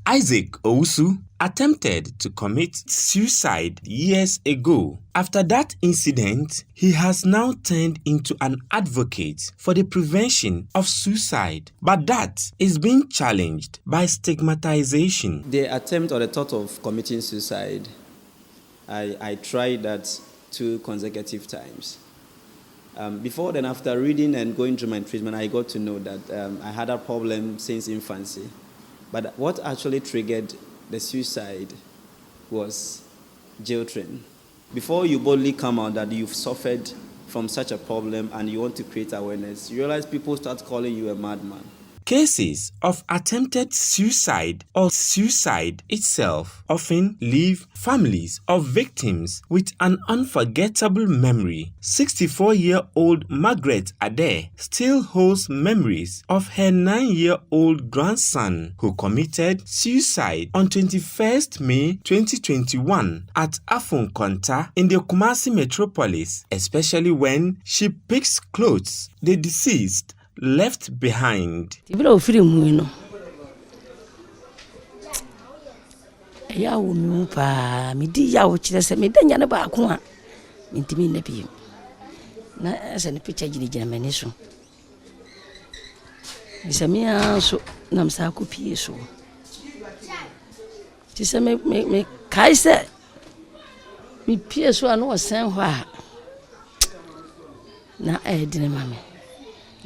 Isaac Owusu attempted to commit suicide years ago. After that incident, he has now turned into an advocate for the prevention of suicide, but that is being challenged by stigmatization. The attempt or the thought of committing suicide, I tried that 2 consecutive times. Before then, after reading and going through my treatment, I got to know that I had a problem since infancy. But what actually triggered the suicide was jail train. Before you boldly come out that you've suffered from such a problem and you want to create awareness, you realize people start calling you a madman. Cases of attempted suicide or suicide itself often leave families of victims with an unforgettable memory. 64-year-old Margaret Adair still holds memories of her 9-year-old grandson who committed suicide on 21st May 2021 at Afonkonta in the Kumasi metropolis, especially when she picks clothes the deceased left behind.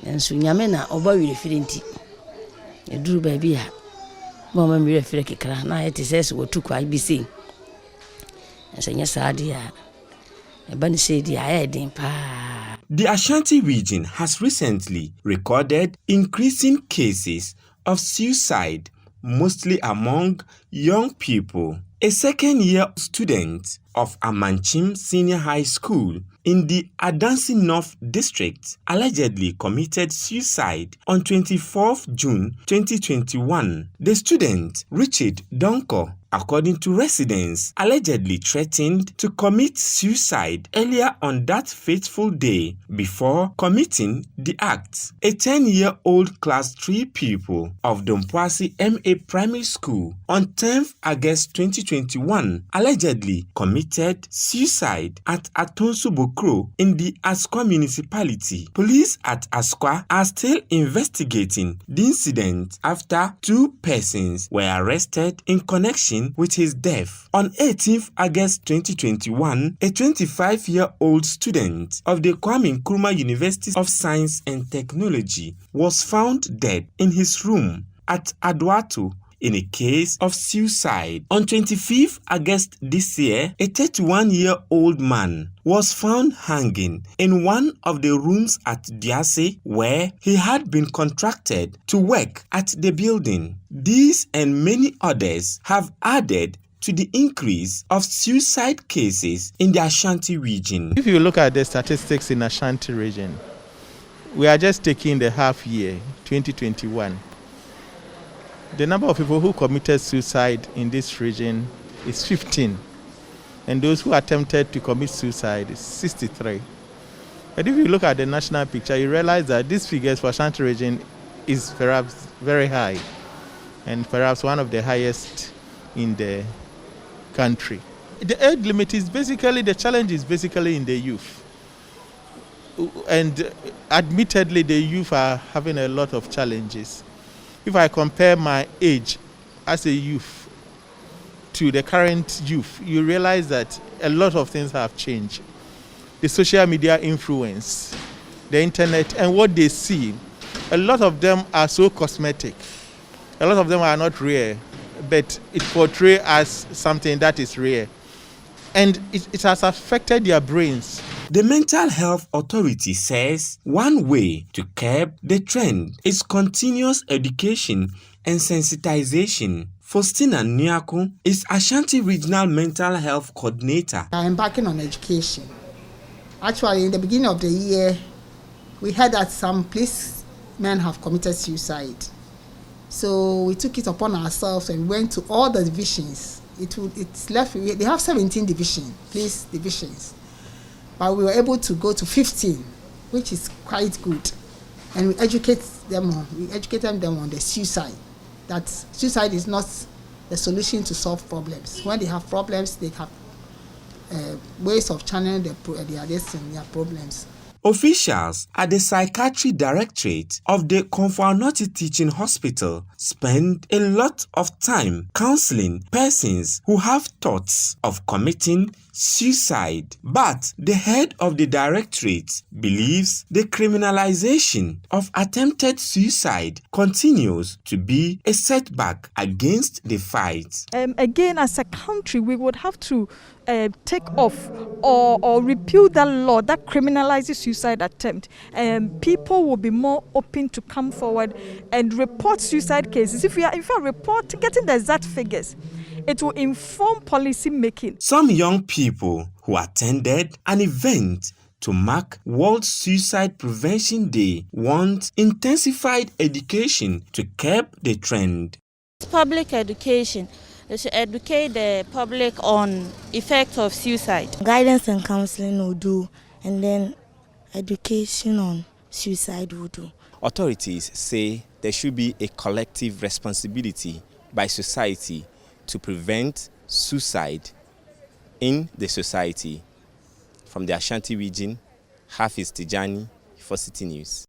And so Yamena over with the filinti. A drew baby. Mamma Mira Filakra, now it says what took I be seen. And say, yes, idea. A bunny said, I had in pa. The Ashanti region has recently recorded increasing cases of suicide, mostly among young people. A second-year student of Amanchim Senior High School in the Adansi North District allegedly committed suicide on 24th June 2021. The student, Richard Donko, according to residents, allegedly threatened to commit suicide earlier on that fateful day before committing the act. A 10-year-old class 3 pupil of Dompoasi MA Primary School on 10th August 2021 allegedly committed suicide at Atonsu Bokro in the Askwa municipality. Police at Askwa are still investigating the incident after 2 persons were arrested in connection with his death. On 18th August 2021, a 25-year-old student of the Kwame Nkrumah University of Science and Technology was found dead in his room at Adwato in a case of suicide. On 25th August this year, a 31-year-old man was found hanging in one of the rooms at Diase where he had been contracted to work at the building. These and many others have added to the increase of suicide cases in the Ashanti region. If you look at the statistics in Ashanti region, we are just taking the half year, 2021. The number of people who committed suicide in this region is 15, and those who attempted to commit suicide is 63. But if you look at the national picture, you realize that these figures for Ashanti region is perhaps very high, and perhaps one of the highest in the country. The age limit is basically, the challenge is basically in the youth. And admittedly, the youth are having a lot of challenges. If I compare my age as a youth to the current youth, you realize that a lot of things have changed. The social media influence, the internet, and what they see, a lot of them are so cosmetic. A lot of them are not real, but it portrays as something that is real. And it has affected their brains. The Mental Health Authority says one way to curb the trend is continuous education and sensitization. Faustina Nyako is Ashanti Regional Mental Health Coordinator. I'm embarking on education. Actually, in the beginning of the year, we heard that some policemen have committed suicide. So we took it upon ourselves and went to all the divisions. It's left. They have 17 police divisions. But we were able to go to 15, which is quite good. And we educated them on the suicide. That suicide is not the solution to solve problems. When they have problems, they have ways of channeling their problems. Officials at the Psychiatry Directorate of the Konfo-Anokye Teaching Hospital spend a lot of time counseling persons who have thoughts of committing suicide. But the head of the directorate believes the criminalization of attempted suicide continues to be a setback against the fight. Again, as a country, we would have to take off or repeal that law that criminalizes suicide attempt. People will be more open to come forward and report suicide cases. If we are getting the exact figures, it will inform policy making. Some young people who attended an event to mark World Suicide Prevention Day want intensified education to curb the trend. Public education. They should educate the public on effect of suicide. Guidance and counseling will do, and then education on suicide will do. Authorities say there should be a collective responsibility by society to prevent suicide in the society. From the Ashanti region, Hafiz Tijani for Citi News.